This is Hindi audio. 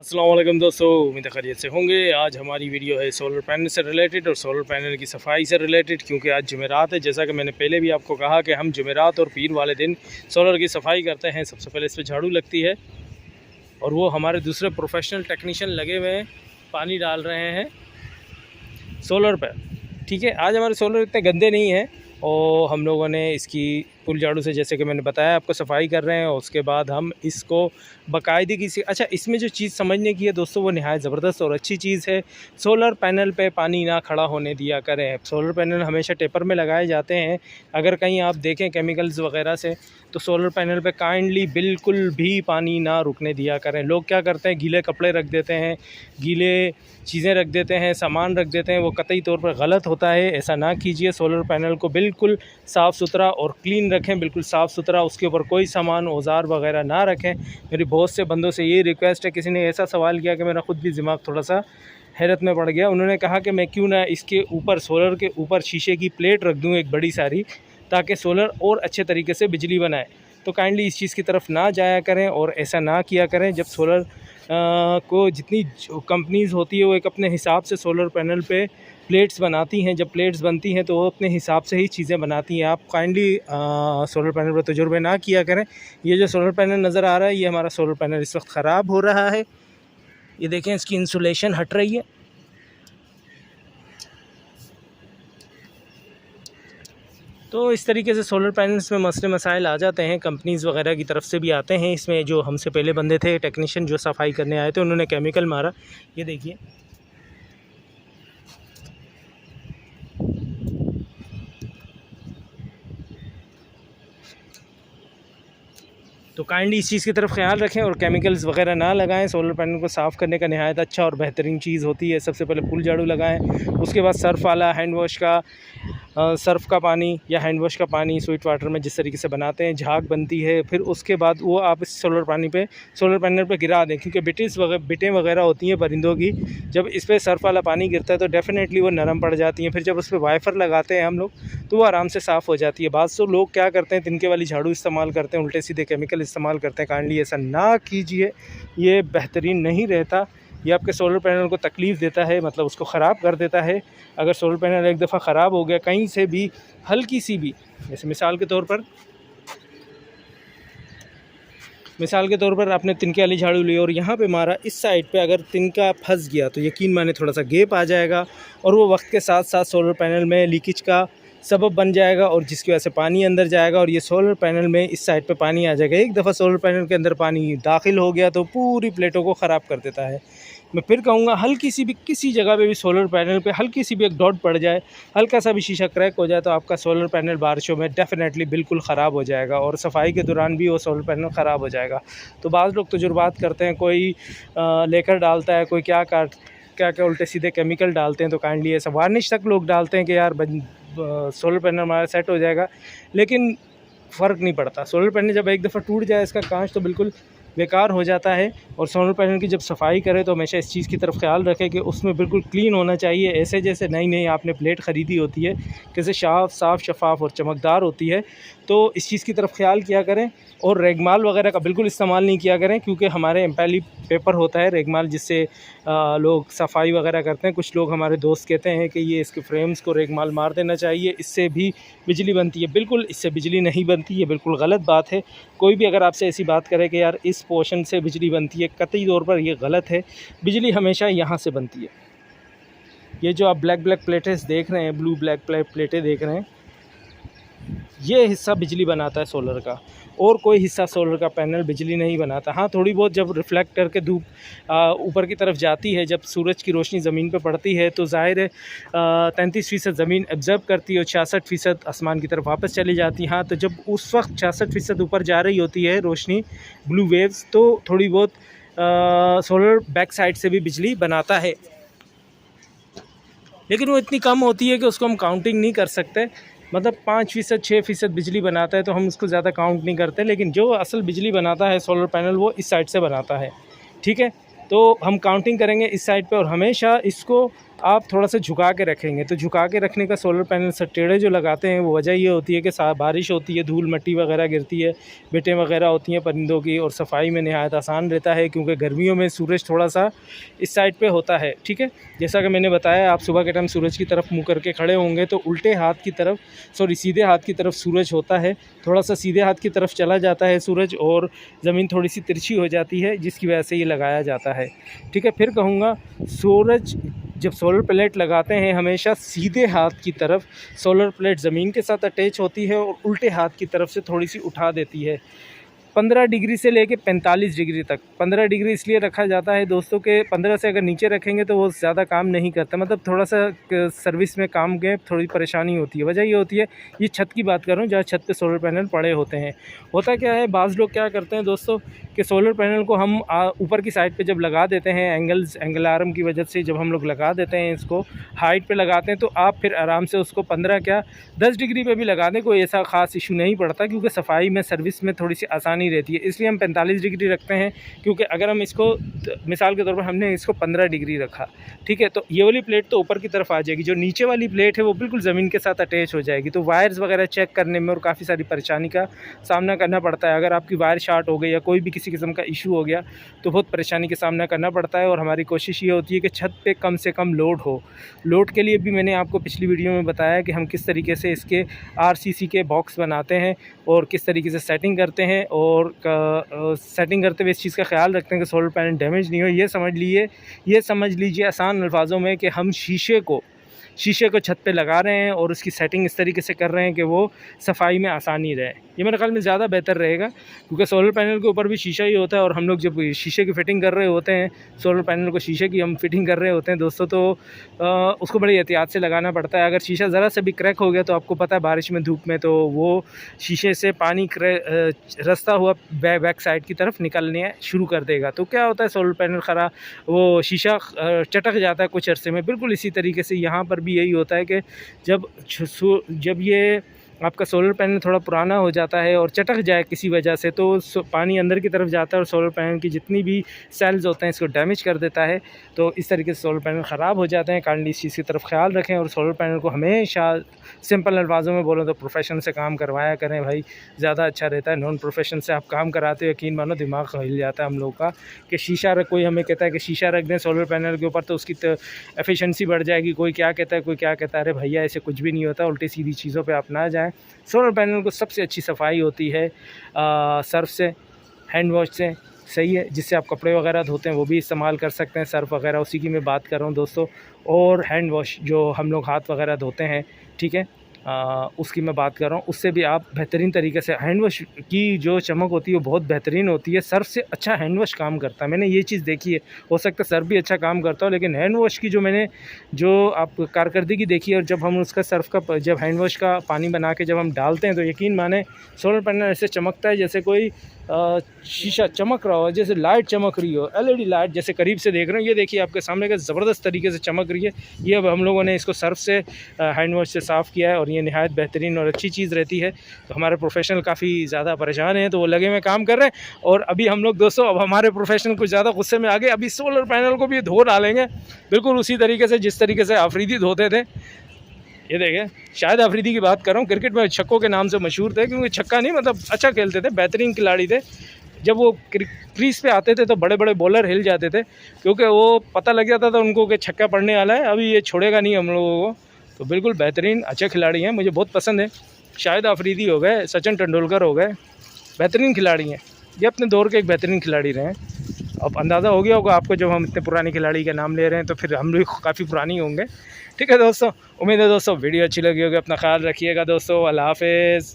अस्सलाम वालेकुम दोस्तों, उम्मीद खैरियत से होंगे। आज हमारी वीडियो है सोलर पैनल से रिलेटेड और सोलर पैनल की सफाई से रिलेटेड, क्योंकि आज जुमेरात है। जैसा कि मैंने पहले भी आपको कहा कि हम जुमेरात और पीर वाले दिन सोलर की सफाई करते हैं। सबसे पहले इस पर झाड़ू लगती है और वो हमारे दूसरे प्रोफेशनल टेक्नीशियन लगे हुए हैं, पानी डाल रहे हैं सोलर पर। ठीक है, आज हमारे सोलर इतने गंदे नहीं हैं और हम लोगों ने इसकी पुल झाड़ू से, जैसे कि मैंने बताया आपको, सफाई कर रहे हैं। और उसके बाद हम इसको बाकायदगी से, अच्छा, इसमें जो चीज़ समझने की है दोस्तों, वो नहायत ज़बरदस्त और अच्छी चीज़ है। सोलर पैनल पे पानी ना खड़ा होने दिया करें। सोलर पैनल हमेशा टेपर में लगाए जाते हैं। अगर कहीं आप देखें केमिकल्स वगैरह से, तो सोलर पैनल पे काइंडली बिल्कुल भी पानी ना रुकने दिया करें। लोग क्या करते हैं, गीले कपड़े रख देते हैं, गीले चीज़ें रख देते हैं, सामान रख देते हैं। वो कतई तौर पर गलत होता है, ऐसा ना कीजिए। सोलर पैनल को बिल्कुल साफ़ सुथरा और क्लीन रखें, बिल्कुल साफ़ सुथरा। उसके ऊपर कोई सामान, औजार वगैरह ना रखें। मेरी बहुत से बंदों से ये रिक्वेस्ट है। किसी ने ऐसा सवाल किया कि मेरा ख़ुद भी दिमाग थोड़ा सा हैरत में पड़ गया। उन्होंने कहा कि मैं क्यों ना इसके ऊपर, सोलर के ऊपर शीशे की प्लेट रख दूँ एक बड़ी सारी, ताकि सोलर और अच्छे तरीके से बिजली बनाए। तो काइंडली इस चीज़ की तरफ ना जाया करें और ऐसा ना किया करें। जब सोलर को जितनी कंपनीज़ होती है वो एक अपने हिसाब से सोलर पैनल पे प्लेट्स बनाती हैं। जब प्लेट्स बनती हैं तो वो अपने हिसाब से ही चीज़ें बनाती हैं। आप काइंडली सोलर पैनल पर तजुर्बे ना किया करें। ये जो सोलर पैनल नज़र आ रहा है, ये हमारा सोलर पैनल इस वक्त ख़राब हो रहा है। ये देखें, इसकी इंसुलेशन हट रही है। तो इस तरीके से सोलर पैनल्स में मसले मसाइल आ जाते हैं, कंपनीज़ वगैरह की तरफ से भी आते हैं। इसमें जो हमसे पहले बंदे थे, टेक्नीशियन जो सफाई करने आए थे, उन्होंने केमिकल मारा। ये देखिए, तो काइंडली इस चीज़ की तरफ ख्याल रखें और केमिकल्स वगैरह ना लगाएं। सोलर पैनल को साफ़ करने का नहायत अच्छा और बेहतरीन चीज़ होती है। सबसे पहले पुल झाड़ू लगाएं, उसके बाद सर्फ़ वाला हैंड वॉश का, सर्फ़ का पानी या हैंड वॉश का पानी स्वीट वाटर में जिस तरीके से बनाते हैं, झाग बनती है। फिर उसके बाद वो आप इस सोलर पैनल पे गिरा दें, क्योंकि बिटें वगैरह होती हैं परिंदों की। जब इस पर सर्फ़ वाला पानी गिरता है तो डेफ़िनेटली वो नरम पड़ जाती हैं। फिर जब उस पर वाइफ़र लगाते हैं हम लोग, तो वो आराम से साफ़ हो जाती है। बाज़ तो लोग क्या करते हैं, तिनके वाली झाड़ू इस्तेमाल करते हैं, उल्टे सीधे केमिकल इस्तेमाल करते हैं। काइंडली ऐसा ना कीजिए, ये बेहतरीन नहीं रहता। ये आपके सोलर पैनल को तकलीफ़ देता है, मतलब उसको ख़राब कर देता है। अगर सोलर पैनल एक दफ़ा ख़राब हो गया कहीं से भी, हल्की सी भी, जैसे मिसाल के तौर पर आपने तिनके वाली झाड़ू ली और यहाँ पे मारा, इस साइड पे अगर तिनका फंस गया तो यकीन माने थोड़ा सा गैप आ जाएगा और वो वक्त के साथ साथ सोलर पैनल में लीकेज का सबब बन जाएगा, और जिसकी वजह से पानी अंदर जाएगा और ये सोलर पैनल में इस साइड पे पानी आ जाएगा। एक दफ़ा सोलर पैनल के अंदर पानी दाखिल हो गया तो पूरी प्लेटों को ख़राब कर देता है। मैं फिर कहूँगा, हल्की सी भी, किसी जगह पे भी सोलर पैनल पे हल्की सी भी एक डॉट पड़ जाए, हल्का सा भी शीशा क्रैक हो जाए, तो आपका सोलर पैनल बारिशों में डेफ़िनेटली बिल्कुल ख़राब हो जाएगा और सफाई के दौरान भी वो सोलर पैनल ख़राब हो जाएगा। तो बाज़ लोग तजुर्बात करते हैं, कोई लेकर डालता है, कोई क्या उल्टे सीधे केमिकल डालते हैं। तो काइंडली ऐसा वार्निश तक लोग डालते हैं कि यार सोलर पैनल हमारा सेट हो जाएगा, लेकिन फ़र्क नहीं पड़ता। सोलर पैनल जब एक दफ़ा टूट जाए, इसका कांच तो बिल्कुल बेकार हो जाता है। और सोलर पैनल की जब सफाई करें तो हमेशा इस चीज़ की तरफ ख्याल रखें कि उसमें बिल्कुल क्लीन होना चाहिए। ऐसे जैसे नई आपने प्लेट ख़रीदी होती है, कैसे साफ़ शफ़ाफ़ और चमकदार होती है, तो इस चीज़ की तरफ ख्याल किया करें। और रेगमाल वगैरह का बिल्कुल इस्तेमाल नहीं किया करें, क्योंकि हमारे एम्पैली पेपर होता है रेगमाल, जिससे लोग सफाई वगैरह करते हैं। कुछ लोग हमारे दोस्त कहते हैं कि ये इसके फ्रेम्स को रेगमाल मार देना चाहिए, इससे भी बिजली बनती है। बिल्कुल इससे बिजली नहीं बनती, ये बिल्कुल गलत बात है। कोई भी अगर आपसे ऐसी बात करे कि यार इस पोर्शन से बिजली बनती है, कतई तौर पर ये गलत है। बिजली हमेशा यहाँ से बनती है। ये जो आप ब्लैक प्लेटें देख रहे हैं, ब्लू ब्लैक प्लेटें देख रहे हैं, ये हिस्सा बिजली बनाता है सोलर का, और कोई हिस्सा सोलर का पैनल बिजली नहीं बनाता। हाँ, थोड़ी बहुत जब रिफ्लेक्ट करके धूप ऊपर की तरफ जाती है, जब सूरज की रोशनी ज़मीन पर पड़ती है, तो ज़ाहिर है 33% ज़मीन एब्ज़र्व करती है और 66% आसमान की तरफ वापस चली जाती है। हाँ, तो जब उस वक्त 66% ऊपर जा रही होती है रोशनी, ब्लू वेव्स, तो थोड़ी बहुत सोलर बैक साइड से भी बिजली बनाता है, लेकिन वो इतनी कम होती है कि उसको हम काउंटिंग नहीं कर सकते। मतलब 5%, 6% बिजली बनाता है तो हम उसको ज़्यादा काउंट नहीं करते, लेकिन जो असल बिजली बनाता है सोलर पैनल, वो इस साइड से बनाता है। ठीक है, तो हम काउंटिंग करेंगे इस साइड पे, और हमेशा इसको आप थोड़ा सा झुका के रखेंगे। तो झुका के रखने का सोलर पैनल टेढ़े जो लगाते हैं वो वजह ये होती है कि बारिश होती है, धूल मिट्टी वगैरह गिरती है, बेटें वगैरह होती हैं परिंदों की, और सफाई में नहायत आसान रहता है क्योंकि गर्मियों में सूरज थोड़ा सा इस साइड पे होता है। ठीक है, जैसा कि मैंने बताया, आप सुबह के टाइम सूरज की तरफ मुँह करके खड़े होंगे तो उल्टे हाथ की तरफ, सीधे हाथ की तरफ सूरज होता है, थोड़ा सा सीधे हाथ की तरफ चला जाता है सूरज और ज़मीन थोड़ी सी तिरछी हो जाती है, जिसकी वजह से ये लगाया जाता है। ठीक है, फिर कहूँगा सूरज जब सोलर प्लेट लगाते हैं हमेशा सीधे हाथ की तरफ सोलर प्लेट ज़मीन के साथ अटैच होती है और उल्टे हाथ की तरफ से थोड़ी सी उठा देती है। 15 डिग्री से लेके 45 डिग्री तक। 15 डिग्री इसलिए रखा जाता है दोस्तों के 15 से अगर नीचे रखेंगे तो वो ज़्यादा काम नहीं करता, मतलब थोड़ा सा सर्विस में काम के थोड़ी परेशानी होती है। वजह ये होती है, ये छत की बात कर रहा हूँ जहाँ छत पे सोलर पैनल पड़े होते हैं। होता क्या है, बाज़ लोग क्या करते हैं दोस्तों कि सोलर पैनल को हम ऊपर की साइड पे जब लगा देते हैं, एंगल आर्म की वजह से जब हम लोग लगा देते हैं, इसको हाइट पे लगाते हैं, तो आप फिर आराम से उसको 15 क्या 10 डिग्री पे भी लगा दें, कोई ऐसा ख़ास इशू नहीं पड़ता, क्योंकि सफाई में सर्विस में थोड़ी सी आसानी रहती है। इसलिए हम 45 डिग्री रखते हैं, क्योंकि अगर हम इसको मिसाल के तौर पर हमने इसको 15 डिग्री रखा, ठीक है, तो ये वाली प्लेट तो ऊपर की तरफ आ जाएगी, जो नीचे वाली प्लेट है वो बिल्कुल ज़मीन के साथ अटैच हो जाएगी। तो वायर्स वगैरह चेक करने में और काफ़ी सारी परेशानी का सामना करना पड़ता है। अगर आपकी वायर शॉर्ट हो गई या कोई भी किसी किस्म का इशू हो गया तो बहुत परेशानी का सामना करना पड़ता है। और हमारी कोशिश ये होती है कि छत पे कम से कम लोड हो। लोड के लिए भी मैंने आपको पिछली वीडियो में बताया कि हम किस तरीके से इसके RCC के बॉक्स बनाते हैं और किस तरीके से सेटिंग करते हैं, और सेटिंग करते हुए इस चीज़ का ख्याल रखते हैं कि सोलर पैनल डैमेज नहीं हो। ये समझ लीजिए आसान अल्फाजों में कि हम शीशे को छत पे लगा रहे हैं और उसकी सेटिंग इस तरीके से कर रहे हैं कि वो सफाई में आसानी रहे। ये मेरे ख्याल में ज़्यादा बेहतर रहेगा, क्योंकि सोलर पैनल के ऊपर भी शीशा ही होता है, और हम लोग जब शीशे की फ़िटिंग कर रहे होते हैं, सोलर पैनल को शीशे की हम फिटिंग कर रहे होते हैं दोस्तों, तो उसको बड़ी एहतियात से लगाना पड़ता है। अगर शीशा ज़रा से भी क्रैक हो गया तो आपको पता है बारिश में, धूप में, तो वो शीशे से पानी रसता हुआ बैक साइड की तरफ निकलने शुरू कर देगा। तो क्या होता है, सोलर पैनल ख़राब, वो शीशा चटक जाता है कुछ अरसे में। बिल्कुल इसी तरीके से यहाँ पर भी यही होता है कि जब ये आपका सोलर पैनल थोड़ा पुराना हो जाता है और चटक जाए किसी वजह से, तो पानी अंदर की तरफ जाता है और सोलर पैनल की जितनी भी सेल्स होते हैं इसको डैमेज कर देता है। तो इस तरीके से सोलर पैनल ख़राब हो जाते हैं। काइंडली इस चीज़ की तरफ ख्याल रखें, और सोलर पैनल को हमेशा सिंपल अल्फाजों में बोलो तो प्रोफेशन से काम करवाया करें भाई, ज़्यादा अच्छा रहता है। नॉन प्रोफेशन से आप काम कराते हो, यकीन मानो दिमाग हिल जाता है हम लोग का कि शीशा रख, कोई हमें कहता है कि शीशा रख दें सोलर पैनल के ऊपर तो उसकी एफिशिएंसी बढ़ जाएगी, कोई क्या कहता है, कोई क्या कहता है। अरे भैया ऐसे कुछ भी नहीं होता, उल्टी सीधी चीज़ों पर आप ना जाएँ। सोलर पैनल को सबसे अच्छी सफाई होती है सर्फ से, हैंड वॉश से, सही है, जिससे आप कपड़े वगैरह धोते हैं वो भी इस्तेमाल कर सकते हैं, सर्फ वगैरह, उसी की मैं बात कर रहा हूँ दोस्तों। और हैंड वॉश जो हम लोग हाथ वगैरह धोते हैं, ठीक है, उसकी मैं बात कर रहा हूँ, उससे भी आप बेहतरीन तरीके से, हैंड वॉश की जो चमक होती है वो बहुत बेहतरीन होती है, सर्फ से अच्छा हैंड वॉश काम करता है। मैंने ये चीज़ देखी है, हो सकता है सर्फ भी अच्छा काम करता हो, लेकिन हैंड वॉश की जो आप कारकर्दगी देखी है, और जब हम उसका सर्फ का, जब हैंड वॉश का पानी बना के जब हम डालते हैं तो यकीन माने सोलर पैनल ऐसे चमकता है जैसे कोई शीशा चमक रहा हो, जैसे लाइट चमक रही हो, LED लाइट जैसे करीब से देख रहे हो। ये देखिए आपके सामने का ज़बरदस्त तरीके से चमक रही है। ये अब हम लोगों ने इसको सर्फ से, हैंड वॉश से साफ़ किया है, और ये नहायत बेहतरीन और अच्छी चीज़ रहती है। तो हमारे प्रोफेशनल काफ़ी ज़्यादा परेशान हैं, तो वो लगे हुए काम कर रहे हैं। और अभी हम लोग दोस्तों, अब हमारे प्रोफेशनल कुछ ज़्यादा गुस्से में आ गए, अभी सोलर पैनल को भी धो डालेंगे, बिल्कुल उसी तरीके से जिस तरीके से आफरीदी धोते थे। ये देखें, शायद अफरीदी की बात कर रहा हूँ, क्रिकेट में छक्कों के नाम से मशहूर थे, क्योंकि छक्का नहीं मतलब अच्छा खेलते थे, बेहतरीन खिलाड़ी थे। जब वो क्रीज पे आते थे तो बड़े बड़े बॉलर हिल जाते थे, क्योंकि वो पता लग जाता था उनको कि छक्का पड़ने वाला है, अभी ये छोड़ेगा नहीं हम लोगों को। तो बिल्कुल बेहतरीन अच्छे खिलाड़ी हैं, मुझे बहुत पसंद है। शायद अफरीदी हो गए, सचिन तेंदुलकर हो गए, बेहतरीन खिलाड़ी हैं, ये अपने दौर के एक बेहतरीन खिलाड़ी रहे हैं। अब अंदाज़ा हो गया होगा आपको, जब हम इतने पुराने खिलाड़ी का नाम ले रहे हैं तो फिर हम लोग काफ़ी पुरानी होंगे। ठीक है दोस्तों, उम्मीद है दोस्तों वीडियो अच्छी लगी होगी। अपना ख्याल रखिएगा दोस्तों, अल्लाह हाफ़िज़।